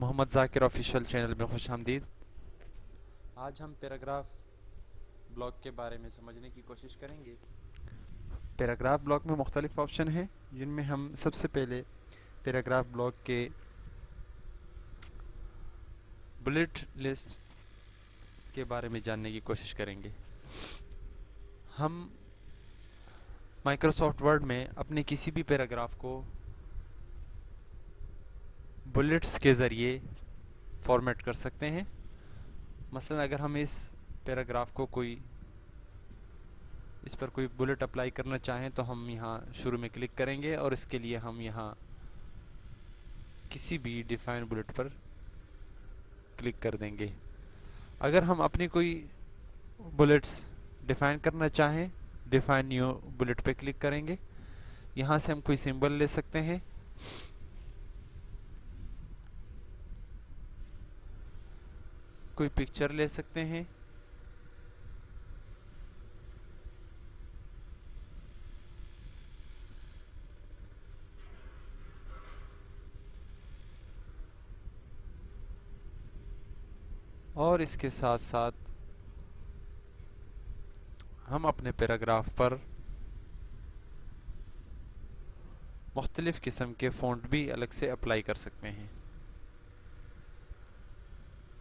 Mohammad Zakir official channel में खुश आमदीद। आज हम पैराग्राफ ब्लॉक के बारे में समझने की कोशिश करेंगे। पैराग्राफ ब्लॉक में मुख्तलिफ ऑप्शन हैं, जिनमें हम सबसे पहले पैराग्राफ ब्लॉक के बुलेट लिस्ट के बारे में जानने की कोशिश करेंगे। हम माइक्रोसॉफ्ट वर्ड में अपने किसी भी पैराग्राफ को बुलेट्स के ज़रिए फॉर्मेट कर सकते हैं। मसलन अगर हम पैराग्राफ को इस पर कोई बुलेट अप्लाई करना चाहें तो हम यहाँ शुरू में क्लिक करेंगे और इसके लिए हम यहाँ किसी भी डिफाइन बुलेट पर क्लिक कर देंगे। अगर हम अपनी कोई बुलेट्स डिफाइन करना चाहें, डिफाइन न्यू बुलेट पे क्लिक करेंगे। यहाँ से हम कोई सिंबल ले सकते हैं। कोई पिक्चर ले सकते हैं। और इसके साथ साथ हम अपने पैराग्राफ पर मुख्तलिफ किस्म के फ़ॉन्ट भी अलग से अप्लाई कर सकते हैं।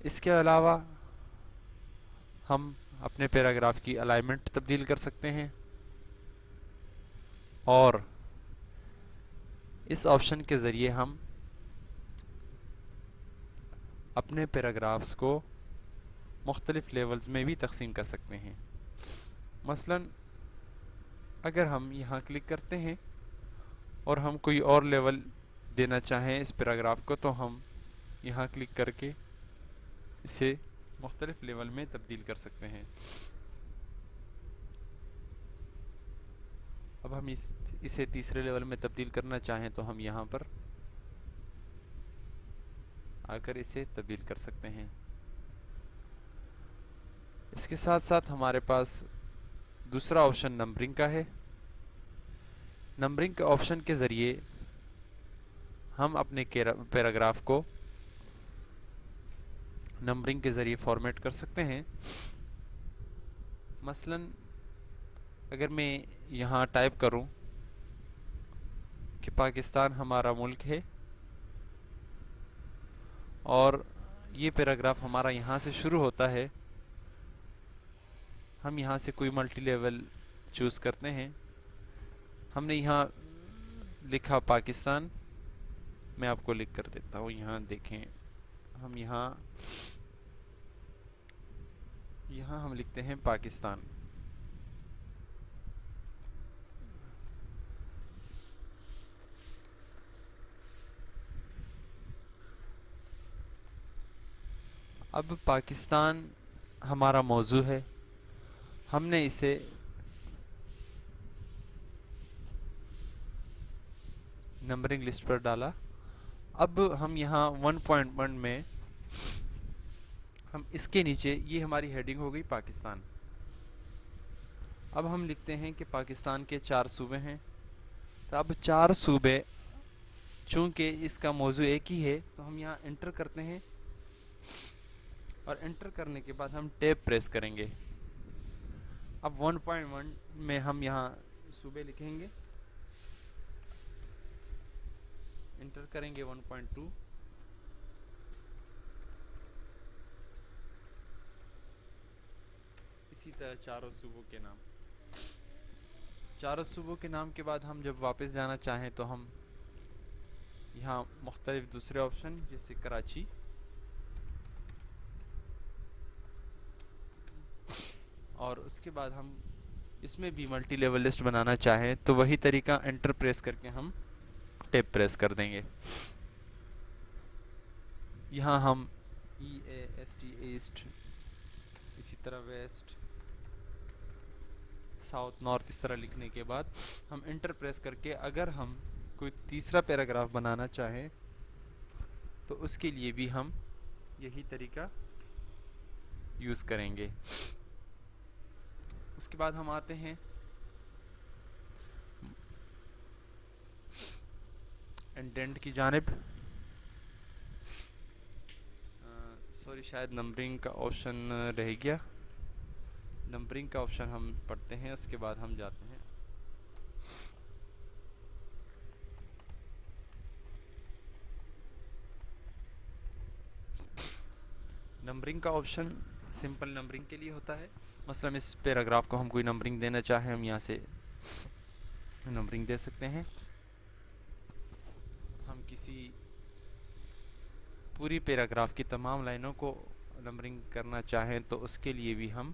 इसके अलावा हम अपने पैराग्राफ की अलाइनमेंट तब्दील कर सकते हैं और इस ऑप्शन के ज़रिए हम अपने पैराग्राफ्स को मुख्तलिफ लेवल्स में भी तकसीम कर सकते हैं। मसलन अगर हम यहाँ क्लिक करते हैं और हम कोई और लेवल देना चाहें इस पैराग्राफ को, तो हम यहाँ क्लिक करके इसे मुख्तलिफ लेवल में तब्दील कर सकते हैं। अब हम इसे तीसरे लेवल में तब्दील करना चाहें तो हम यहाँ पर आकर इसे तब्दील कर सकते हैं। इसके साथ साथ हमारे पास दूसरा ऑप्शन नंबरिंग का है। नंबरिंग के ऑप्शन के ज़रिए हम अपने पैराग्राफ को नंबरिंग के ज़रिए फॉर्मेट कर सकते हैं। मसलन अगर मैं यहाँ टाइप करूँ कि पाकिस्तान हमारा मुल्क है और ये पैराग्राफ हमारा यहाँ से शुरू होता है, हम यहाँ से कोई मल्टी लेवल चूज़ करते हैं। हमने यहाँ लिखा पाकिस्तान, मैं आपको लिख कर देता हूँ। यहाँ देखें, हम यहाँ हम लिखते हैं पाकिस्तान। अब पाकिस्तान हमारा मौजू है, हमने इसे नंबरिंग लिस्ट पर डाला। अब हम यहाँ 1.1 में हम इसके नीचे, ये हमारी हेडिंग हो गई पाकिस्तान। अब हम लिखते हैं कि पाकिस्तान के 4 सूबे हैं। तो अब 4 सूबे, चूंकि इसका मौजू एक ही है, तो हम यहाँ एंटर करते हैं और एंटर करने के बाद हम टैब प्रेस करेंगे। अब 1.1 में हम यहाँ सूबे लिखेंगे, एंटर करेंगे 1.2, इसी तरह चारों सूबों के नाम के बाद हम जब वापस जाना चाहें तो हम यहाँ मुख्तलिफ दूसरे ऑप्शन, जैसे कराची, और उसके बाद हम इसमें भी मल्टी लेवल लिस्ट बनाना चाहें तो वही तरीका, एंटर प्रेस करके हम टैब प्रेस कर देंगे। यहाँ हम EAST ईस्ट, इसी तरह वेस्ट, साउथ, नॉर्थ, इस तरह लिखने के बाद हम एंटर प्रेस करके अगर हम कोई तीसरा पैराग्राफ बनाना चाहें तो उसके लिए भी हम यही तरीका यूज़ करेंगे। उसके बाद हम आते हैं इंडेंट की जानिब। सॉरी, शायद नंबरिंग का ऑप्शन रह गया। नंबरिंग का ऑप्शन हम पढ़ते हैं, उसके बाद हम जाते हैं। नंबरिंग का ऑप्शन सिंपल नंबरिंग के लिए होता है। मसलन इस पैराग्राफ को हम कोई नंबरिंग देना चाहें, हम यहाँ से नंबरिंग दे सकते हैं। हम किसी पूरी पैराग्राफ की तमाम लाइनों को नंबरिंग करना चाहें तो उसके लिए भी हम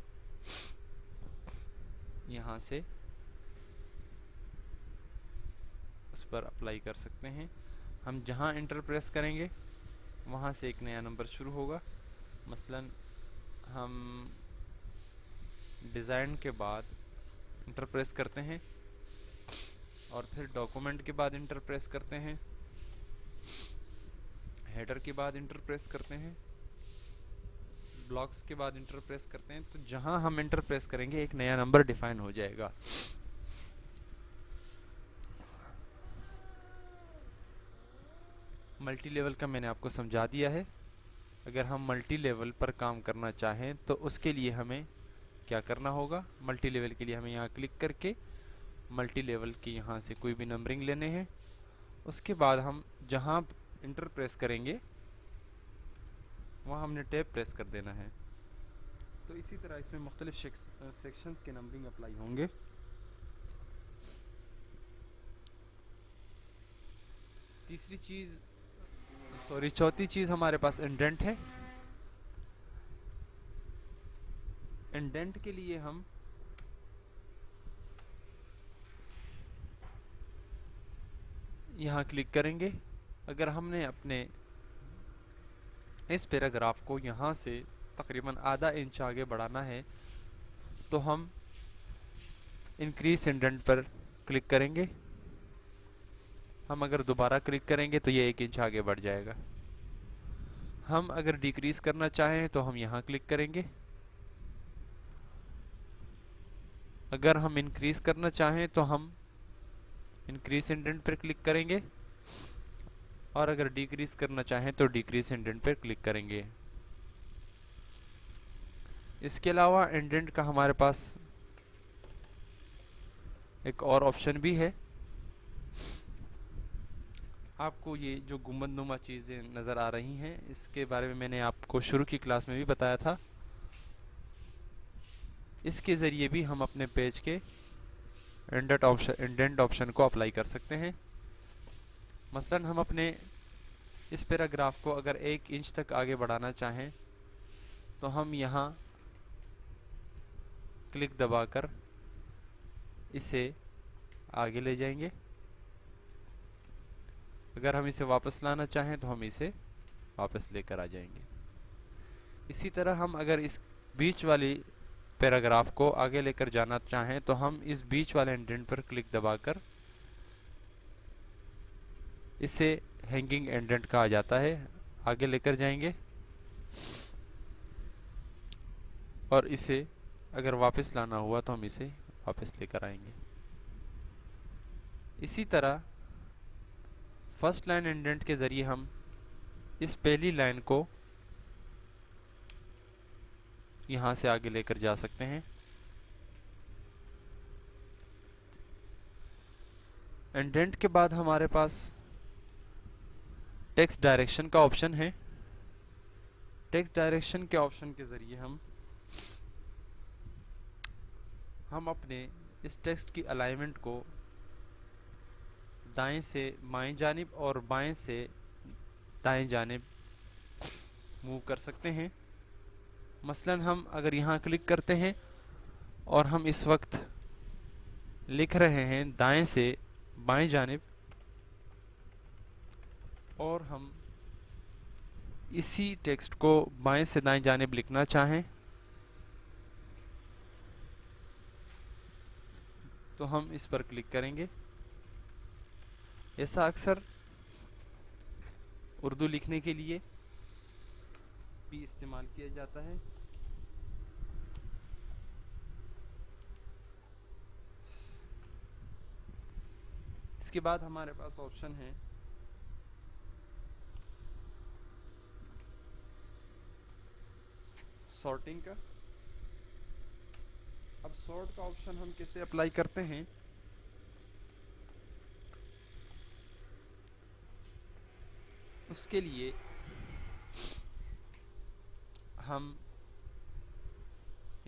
यहाँ से उस पर अप्लाई कर सकते हैं। हम जहाँ इंटर प्रेस करेंगे वहाँ से एक नया नंबर शुरू होगा। मसलन हम डिज़ाइन के बाद इंटर प्रेस करते हैं और फिर डॉक्यूमेंट के बाद इंटर प्रेस करते हैं, हेडर के बाद इंटर प्रेस करते हैं, ब्लॉक्स के बाद इंटर प्रेस करते हैं, तो जहां हम इंटर प्रेस करेंगे एक नया नंबर डिफाइन हो जाएगा। मल्टी लेवल का मैंने आपको समझा दिया है। अगर हम मल्टी लेवल पर काम करना चाहें तो उसके लिए हमें क्या करना होगा। मल्टी लेवल के लिए हमें यहाँ क्लिक करके मल्टी लेवल की यहाँ से कोई भी नंबरिंग लेने हैं। उसके बाद हम जहाँ इंटर प्रेस करेंगे वहाँ हमने टैब प्रेस कर देना है। तो इसी तरह इसमें मुख्तलिफ सेक्शंस के नंबरिंग अप्लाई होंगे। चौथी चीज़ हमारे पास इंडेंट है। इंडेंट के लिए हम यहाँ क्लिक करेंगे। अगर हमने अपने इस पैराग्राफ को यहाँ से तकरीबन आधा इंच आगे बढ़ाना है तो हम इंक्रीज इंडेंट पर क्लिक करेंगे। हम अगर दोबारा क्लिक करेंगे तो ये 1 इंच आगे बढ़ जाएगा। हम अगर डिक्रीज करना चाहें तो हम यहाँ क्लिक करेंगे। अगर हम इंक्रीज करना चाहें तो हम इंक्रीज इंडेंट पर क्लिक करेंगे और अगर डिक्रीज करना चाहें तो डिक्रीज इंडेंट पर क्लिक करेंगे। इसके अलावा इंडेंट का हमारे पास एक और ऑप्शन भी है। आपको ये जो गुंबदनुमा चीज़ें नज़र आ रही हैं इसके बारे में मैंने आपको शुरू की क्लास में भी बताया था। इसके ज़रिए भी हम अपने पेज के इंडेंट ऑप्शन को अप्लाई कर सकते हैं। मसलन हम अपने इस पैराग्राफ को अगर 1 इंच तक आगे बढ़ाना चाहें तो हम यहाँ क्लिक दबाकर इसे आगे ले जाएंगे। अगर हम इसे वापस लाना चाहें तो हम इसे वापस लेकर आ जाएंगे। इसी तरह हम अगर इस बीच वाली पैराग्राफ को आगे लेकर जाना चाहें तो हम इस बीच वाले इंडेंट पर क्लिक दबाकर इसे हैंगिंग इंडेंट कहा जाता है, आगे लेकर जाएंगे और इसे अगर वापस लाना हुआ तो हम इसे वापस लेकर आएंगे। इसी तरह फर्स्ट लाइन इंडेंट के ज़रिए हम इस पहली लाइन को यहाँ से आगे लेकर जा सकते हैं। इंडेंट के बाद हमारे पास टेक्स्ट डायरेक्शन का ऑप्शन है। टेक्स्ट डायरेक्शन के ऑप्शन के ज़रिए हम अपने इस टेक्स्ट की अलाइनमेंट को दाएं से बाएं जानिब और बाएं से दाएं जानिब मूव कर सकते हैं। मसलन हम अगर यहाँ क्लिक करते हैं और हम इस वक्त लिख रहे हैं दाएं से बाएं जानिब और हम इसी टेक्स्ट को बाएं से दाएं जानिब लिखना चाहें तो हम इस पर क्लिक करेंगे। ऐसा अक्सर उर्दू लिखने के लिए भी इस्तेमाल किया जाता है। इसके बाद हमारे पास ऑप्शन है सॉर्टिंग का। अब सॉर्ट का ऑप्शन हम कैसे अप्लाई करते हैं, उसके लिए हम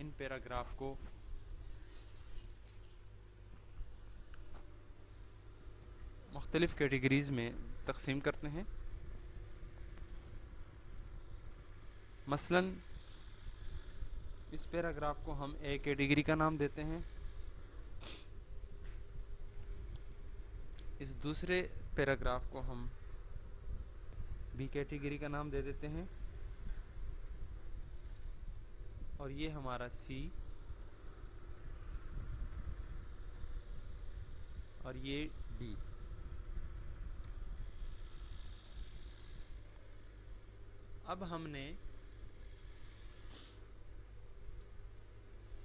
इन पैराग्राफ को मुख्तलिफ कैटेगरीज में तकसीम करते हैं। मसलन इस पैराग्राफ को हम ए कैटेगरी का नाम देते हैं, इस दूसरे पैराग्राफ को हम बी कैटेगरी का नाम दे देते हैं, और ये हमारा सी, और ये डी। अब हमने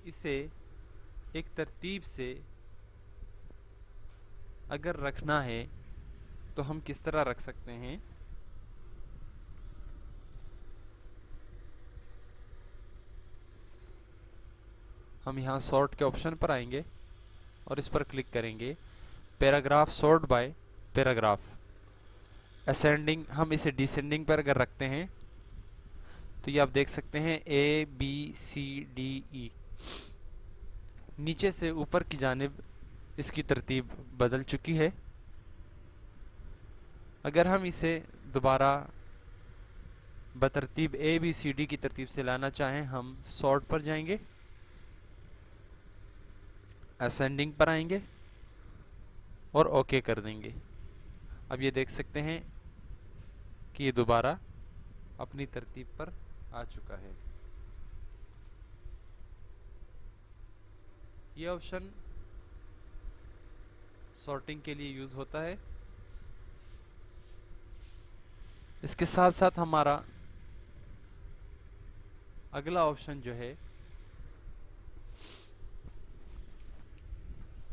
इसे एक तरतीब से अगर रखना है तो हम किस तरह रख सकते हैं। हम यहाँ सॉर्ट के ऑप्शन पर आएंगे और इस पर क्लिक करेंगे। Paragraph sort by paragraph, ascending, हम इसे डिसेंडिंग पर अगर रखते हैं तो ये आप देख सकते हैं A B C D E, नीचे से ऊपर की जानिब इसकी तरतीब बदल चुकी है। अगर हम इसे दोबारा बतरतीब ए बी सी डी की तरतीब से लाना चाहें, हम सॉर्ट पर जाएंगे, असेंडिंग पर आएंगे और ओके कर देंगे। अब ये देख सकते हैं कि ये दोबारा अपनी तरतीब पर आ चुका है। ये ऑप्शन सॉर्टिंग के लिए यूज होता है। इसके साथ साथ हमारा अगला ऑप्शन जो है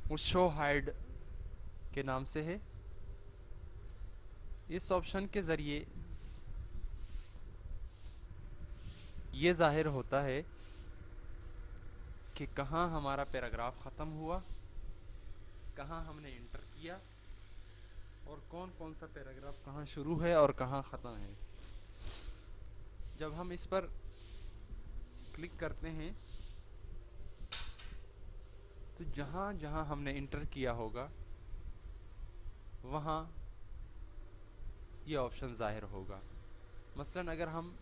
वो शो हाइड के नाम से है। इस ऑप्शन के जरिए ये जाहिर होता है कि कहाँ हमारा पैराग्राफ ख़त्म हुआ, कहाँ हमने इंटर किया, और कौन कौन सा पैराग्राफ कहाँ शुरू है और कहाँ ख़त्म है। जब हम इस पर क्लिक करते हैं तो जहाँ जहाँ हमने इंटर किया होगा वहाँ ये ऑप्शन ज़ाहिर होगा। मसलन अगर हम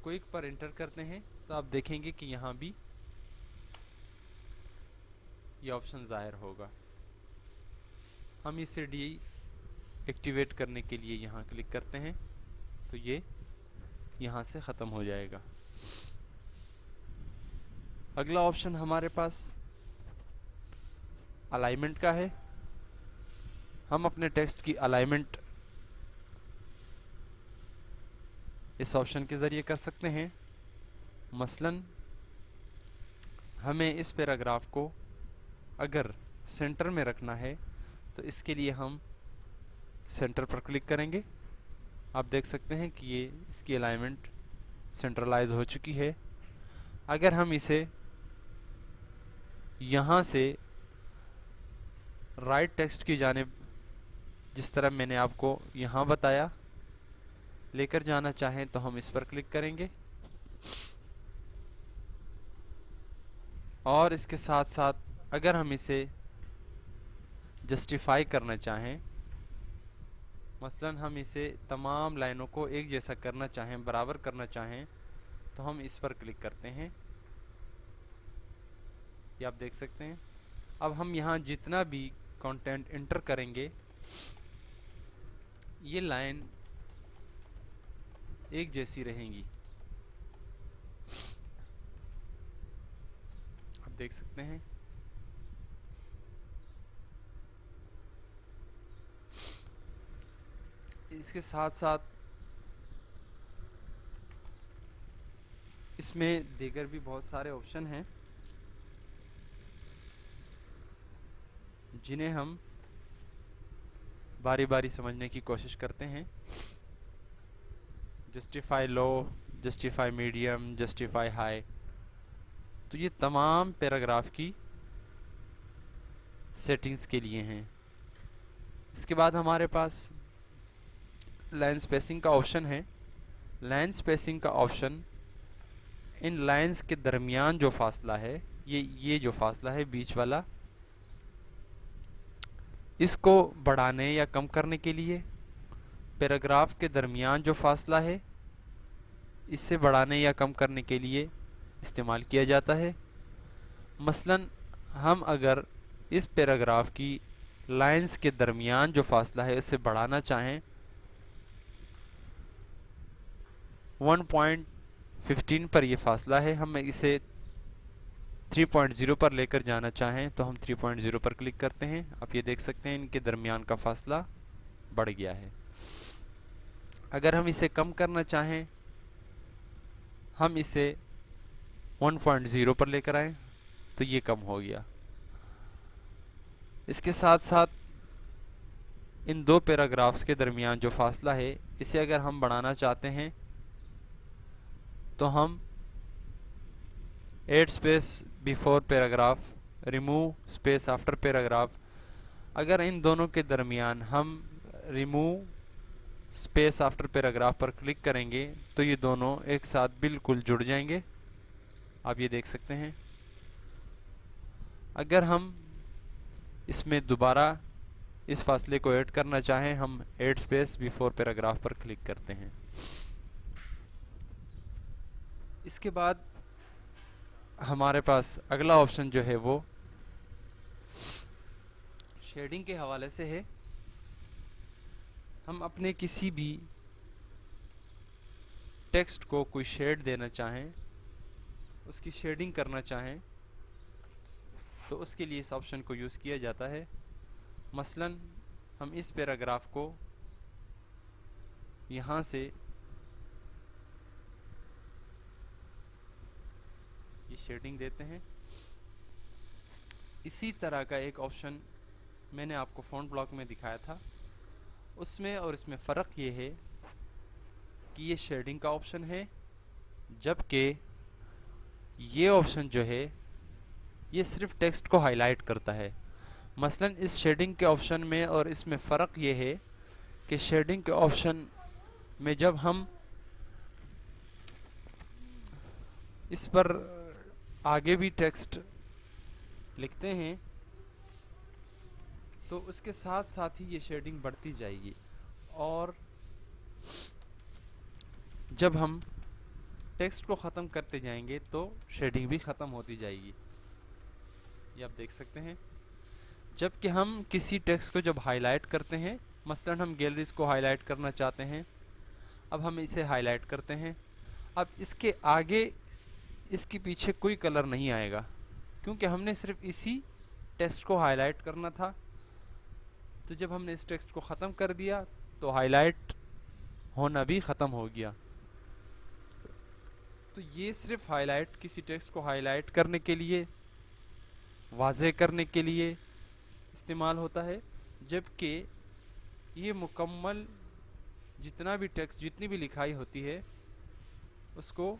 क्विक पर इंटर करते हैं तो आप देखेंगे कि यहाँ भी ये ऑप्शन ज़ाहिर होगा। हम इसे डी एक्टिवेट करने के लिए यहाँ क्लिक करते हैं तो ये यहाँ से ख़त्म हो जाएगा। अगला ऑप्शन हमारे पास अलाइनमेंट का है। हम अपने टेक्स्ट की अलाइनमेंट इस ऑप्शन के ज़रिए कर सकते हैं। मसलन हमें इस पैराग्राफ को अगर सेंटर में रखना है तो इसके लिए हम सेंटर पर क्लिक करेंगे। आप देख सकते हैं कि ये इसकी अलाइनमेंट सेंट्रलाइज हो चुकी है। अगर हम इसे यहाँ से राइट टेक्स्ट की जानिब, जिस तरह मैंने आपको यहाँ बताया, लेकर जाना चाहें तो हम इस पर क्लिक करेंगे, और इसके साथ साथ अगर हम इसे जस्टिफाई करना चाहें, मसलन हम इसे तमाम लाइनों को एक जैसा करना चाहें, बराबर करना चाहें, तो हम इस पर क्लिक करते हैं। ये आप देख सकते हैं। अब हम यहाँ जितना भी कंटेंट इंटर करेंगे ये लाइन एक जैसी रहेंगी। आप देख सकते हैं। इसके साथ साथ इसमें दीगर भी बहुत सारे ऑप्शन हैं जिन्हें हम बारी बारी समझने की कोशिश करते हैं। जस्टिफाई लो, जस्टिफाई मीडियम, जस्टिफाई हाई। तो ये तमाम पैराग्राफ की सेटिंग्स के लिए हैं। इसके बाद हमारे पास लाइन स्पेसिंग का ऑप्शन है। लाइन स्पेसिंग का ऑप्शन इन लाइंस के दरमियान जो फासला है, ये जो फासला है बीच वाला, इसको बढ़ाने या कम करने के लिए, पैराग्राफ के दरमियान जो फासला है इससे बढ़ाने या कम करने के लिए इस्तेमाल किया जाता है। मसलन हम अगर इस पैराग्राफ की लाइंस के दरमियान जो फासला है इसे बढ़ाना चाहें, 1.15 पर ये फासला है, हम इसे 3.0 पर लेकर जाना चाहें तो हम 3.0 पर क्लिक करते हैं। आप ये देख सकते हैं इनके दरमियान का फासला बढ़ गया है। अगर हम इसे कम करना चाहें, हम इसे 1.0 पर लेकर आए तो ये कम हो गया। इसके साथ साथ इन दो पैराग्राफ्स के दरमियान जो फासला है इसे अगर हम बढ़ाना चाहते हैं तो हम add space before paragraph, remove space after paragraph, अगर इन दोनों के दरमियान हम रिमूव स्पेस आफ्टर पैराग्राफ पर क्लिक करेंगे तो ये दोनों एक साथ बिल्कुल जुड़ जाएंगे। आप ये देख सकते हैं। अगर हम इसमें दोबारा इस फासले को ऐड करना चाहें, हम ऐड स्पेस बिफोर पैराग्राफ पर क्लिक करते हैं। इसके बाद हमारे पास अगला ऑप्शन जो है वो शेडिंग के हवाले से है। हम अपने किसी भी टेक्स्ट को कोई शेड देना चाहें, उसकी शेडिंग करना चाहें तो उसके लिए इस ऑप्शन को यूज़ किया जाता है। मसलन हम इस पैराग्राफ को यहाँ से ये शेडिंग देते हैं। इसी तरह का एक ऑप्शन मैंने आपको फ़ॉन्ट ब्लॉक में दिखाया था। उसमें और इसमें फ़र्क ये है कि ये शेडिंग का ऑप्शन है, जबकि ये ऑप्शन जो है ये सिर्फ टेक्स्ट को हाईलाइट करता है। मसलन इस शेडिंग के ऑप्शन में और इसमें फ़र्क ये है कि शेडिंग के ऑप्शन में जब हम इस पर आगे भी टेक्स्ट लिखते हैं तो उसके साथ साथ ही ये शेडिंग बढ़ती जाएगी, और जब हम टेक्स्ट को ख़त्म करते जाएंगे तो शेडिंग भी ख़त्म होती जाएगी। ये आप देख सकते हैं। जबकि हम किसी टेक्स्ट को जब हाईलाइट करते हैं, मसलन हम गैलरीज को हाईलाइट करना चाहते हैं, अब हम इसे हाईलाइट करते हैं, अब इसके आगे इसके पीछे कोई कलर नहीं आएगा क्योंकि हमने सिर्फ इसी टेक्स्ट को हाईलाइट करना था। तो जब हमने इस टेक्स्ट को ख़त्म कर दिया तो हाईलाइट होना भी ख़त्म हो गया। तो ये सिर्फ हाईलाइट, किसी टेक्स्ट को हाईलाइट करने के लिए, वाज़े करने के लिए इस्तेमाल होता है, जबकि ये मुकम्मल जितना भी टेक्स्ट, जितनी भी लिखाई होती है उसको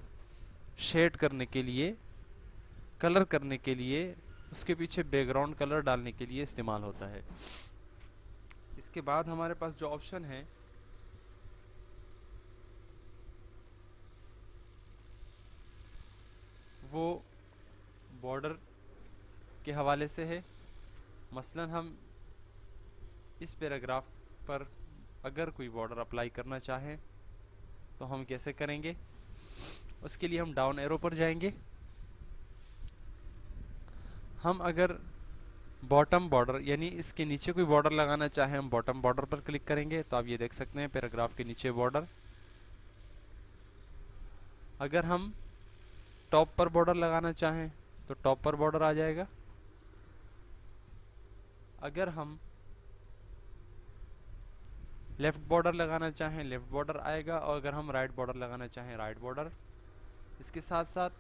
शेड करने के लिए, कलर करने के लिए, उसके पीछे बैकग्राउंड कलर डालने के लिए इस्तेमाल होता है। इसके बाद हमारे पास जो ऑप्शन है वो बॉर्डर के हवाले से है। मसलन हम इस पैराग्राफ पर अगर कोई बॉर्डर अप्लाई करना चाहें तो हम कैसे करेंगे, उसके लिए हम डाउन एरो पर जाएंगे। हम अगर बॉटम बॉर्डर यानी इसके नीचे कोई बॉर्डर लगाना चाहें, हम बॉटम बॉर्डर पर क्लिक करेंगे तो आप ये देख सकते हैं पैराग्राफ के नीचे बॉर्डर। अगर हम टॉप पर बॉर्डर लगाना चाहें तो टॉप पर बॉर्डर आ जाएगा। अगर हम लेफ्ट बॉर्डर लगाना चाहें लेफ्ट बॉर्डर आएगा, और अगर हम राइट बॉर्डर लगाना चाहें राइट बॉर्डर। इसके साथ साथ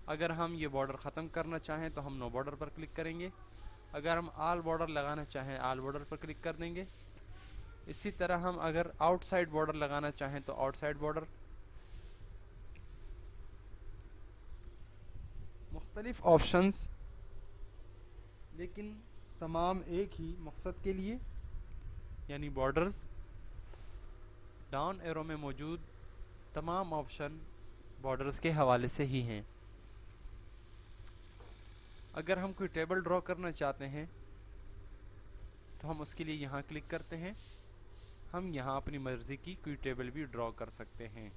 अगर हम ये बॉर्डर ख़त्म करना चाहें तो हम नो बॉर्डर पर क्लिक करेंगे। अगर हम आल बॉर्डर लगाना चाहें आल बॉर्डर पर क्लिक कर देंगे। इसी तरह हम अगर आउटसाइड बॉर्डर लगाना चाहें तो आउटसाइड बॉर्डर। मुख्तलिफ ऑप्शंस, लेकिन तमाम एक ही मकसद के लिए, यानी बॉर्डर्स। डाउन एरो में मौजूद तमाम ऑप्शन बॉर्डर्स के हवाले से ही हैं। अगर हम कोई टेबल ड्रॉ करना चाहते हैं तो हम उसके लिए यहाँ क्लिक करते हैं। हम यहाँ अपनी मर्जी की कोई टेबल भी ड्रॉ कर सकते हैं।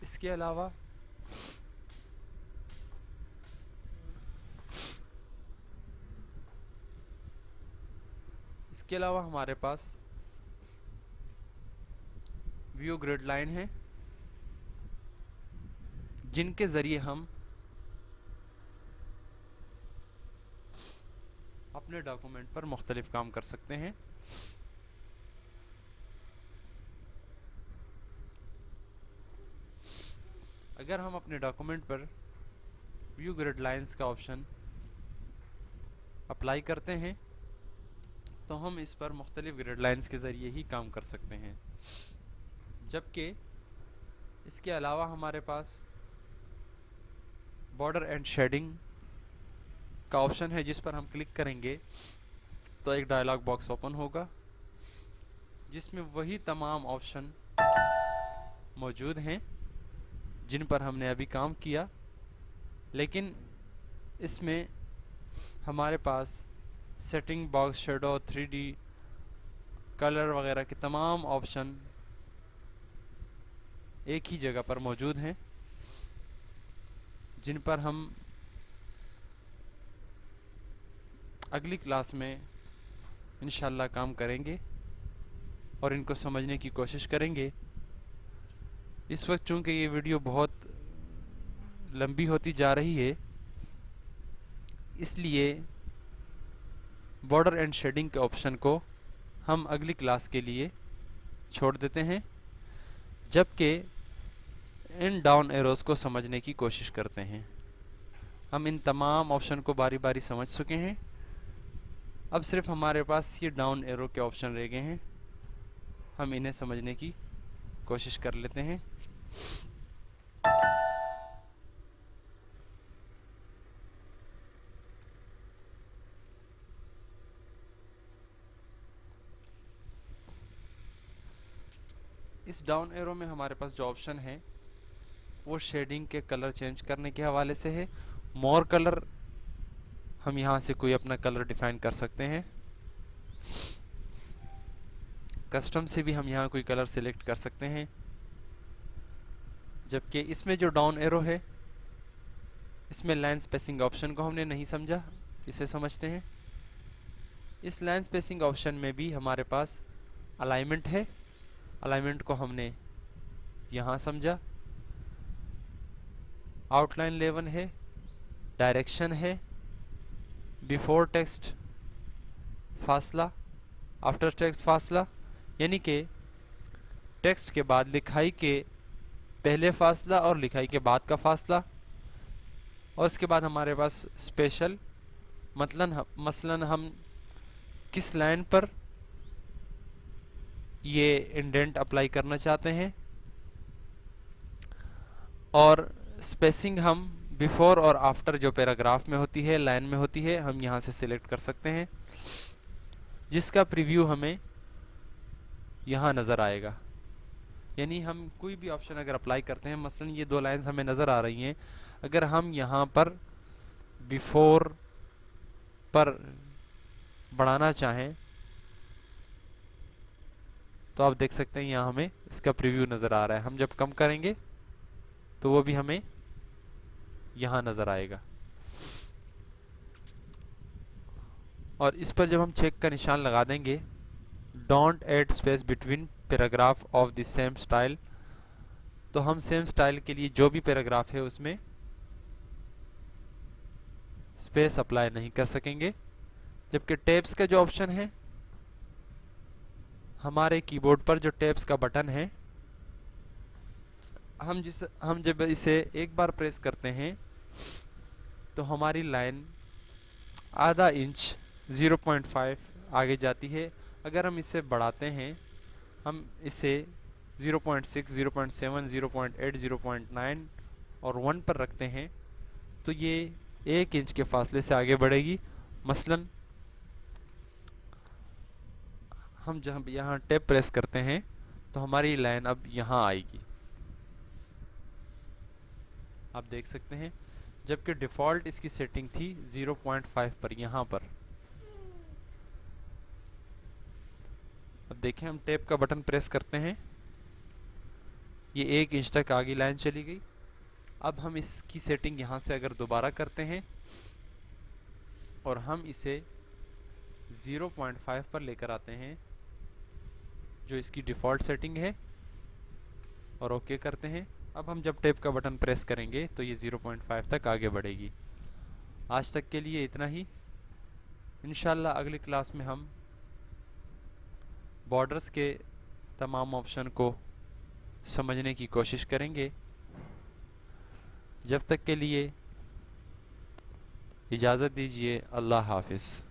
इसके अलावा हमारे पास व्यू ग्रिड लाइन है, जिनके जरिए हम अपने डॉक्यूमेंट पर मुख्तलिफ काम कर सकते हैं। अगर हम अपने डॉक्यूमेंट पर व्यू ग्रिड लाइंस का ऑप्शन अप्लाई करते हैं तो हम इस पर मुख्तलिफ ग्रिड लाइंस के ज़रिए ही काम कर सकते हैं। जबकि इसके अलावा हमारे पास बॉर्डर एंड शेडिंग का ऑप्शन है, जिस पर हम क्लिक करेंगे तो एक डायलॉग बॉक्स ओपन होगा, जिसमें वही तमाम ऑप्शन मौजूद हैं जिन पर हमने अभी काम किया, लेकिन इसमें हमारे पास setting, box shadow, 3D, colour वगैरह के तमाम ऑप्शन एक ही जगह पर मौजूद हैं, जिन पर हम अगली क्लास में इंशाल्लाह काम करेंगे और इनको समझने की कोशिश करेंगे। इस वक्त चूँकि ये वीडियो बहुत लंबी होती जा रही है, इसलिए बॉर्डर एंड शेडिंग के ऑप्शन को हम अगली क्लास के लिए छोड़ देते हैं, जबकि इन डाउन एरोज़ को समझने की कोशिश करते हैं। हम इन तमाम ऑप्शन को बारी बारी समझ चुके हैं, अब सिर्फ हमारे पास ये डाउन एरो के ऑप्शन रह गए हैं। हम इन्हें समझने की कोशिश कर लेते हैं। इस डाउन एरो में हमारे पास जो ऑप्शन है वो शेडिंग के कलर चेंज करने के हवाले से है। मोर कलर, हम यहाँ से कोई अपना कलर डिफाइन कर सकते हैं। कस्टम से भी हम यहाँ कोई कलर सिलेक्ट कर सकते हैं। जबकि इसमें जो डाउन एरो है, इसमें लाइन स्पेसिंग ऑप्शन को हमने नहीं समझा, इसे समझते हैं। इस लाइन स्पेसिंग ऑप्शन में भी हमारे पास अलाइनमेंट है, अलाइनमेंट को हमने यहाँ समझा। आउटलाइन लेवल है, डायरेक्शन है, बिफोर टेक्स्ट फासला, आफ्टर टेक्स्ट फासला, यानी कि टेक्स्ट के बाद लिखाई के पहले फासला और लिखाई के बाद का फासला। और उसके बाद हमारे पास स्पेशल, मसलन हम किस लाइन पर ये इंडेंट अप्लाई करना चाहते हैं, और स्पेसिंग हम बिफोर और आफ्टर जो पैराग्राफ में होती है, लाइन में होती है, हम यहाँ से सिलेक्ट कर सकते हैं, जिसका प्रीव्यू हमें यहाँ नज़र आएगा। यानी हम कोई भी ऑप्शन अगर अप्लाई करते हैं, मसलन ये दो लाइंस हमें नज़र आ रही हैं, अगर हम यहाँ पर बिफोर पर बढ़ाना चाहें तो आप देख सकते हैं यहाँ हमें इसका प्रीव्यू नज़र आ रहा है। हम जब कम करेंगे तो वो भी हमें यहाँ नज़र आएगा। और इस पर जब हम चेक का निशान लगा देंगे, don't add space between paragraph of the same style, तो हम सेम स्टाइल के लिए जो भी पैराग्राफ है उसमें स्पेस अप्लाई नहीं कर सकेंगे। जबकि टैब्स का जो ऑप्शन है, हमारे कीबोर्ड पर जो टैब्स का बटन है, हम जब इसे एक बार प्रेस करते हैं तो हमारी लाइन आधा इंच 0.5 आगे जाती है। अगर हम इसे बढ़ाते हैं, हम इसे 0.6, 0.7, 0.8, 0.9 और 1 पर रखते हैं, तो ये 1 इंच के फासले से आगे बढ़ेगी। मसलन हम जब यहाँ टैब प्रेस करते हैं तो हमारी लाइन अब यहाँ आएगी, आप देख सकते हैं, जबकि डिफ़ॉल्ट इसकी सेटिंग थी 0.5 पर, यहाँ पर। अब देखें, हम टैब का बटन प्रेस करते हैं, ये 1 इंच तक आगे लाइन चली गई। अब हम इसकी सेटिंग यहाँ से अगर दोबारा करते हैं और हम इसे 0.5 पर लेकर आते हैं, जो इसकी डिफ़ॉल्ट सेटिंग है, और ओके करते हैं, अब हम जब टैब का बटन प्रेस करेंगे तो ये 0.5 तक आगे बढ़ेगी। आज तक के लिए इतना ही। इंशाल्लाह अगली क्लास में हम बॉर्डर्स के तमाम ऑप्शन को समझने की कोशिश करेंगे। जब तक के लिए इजाज़त दीजिए। अल्लाह हाफ़िज़।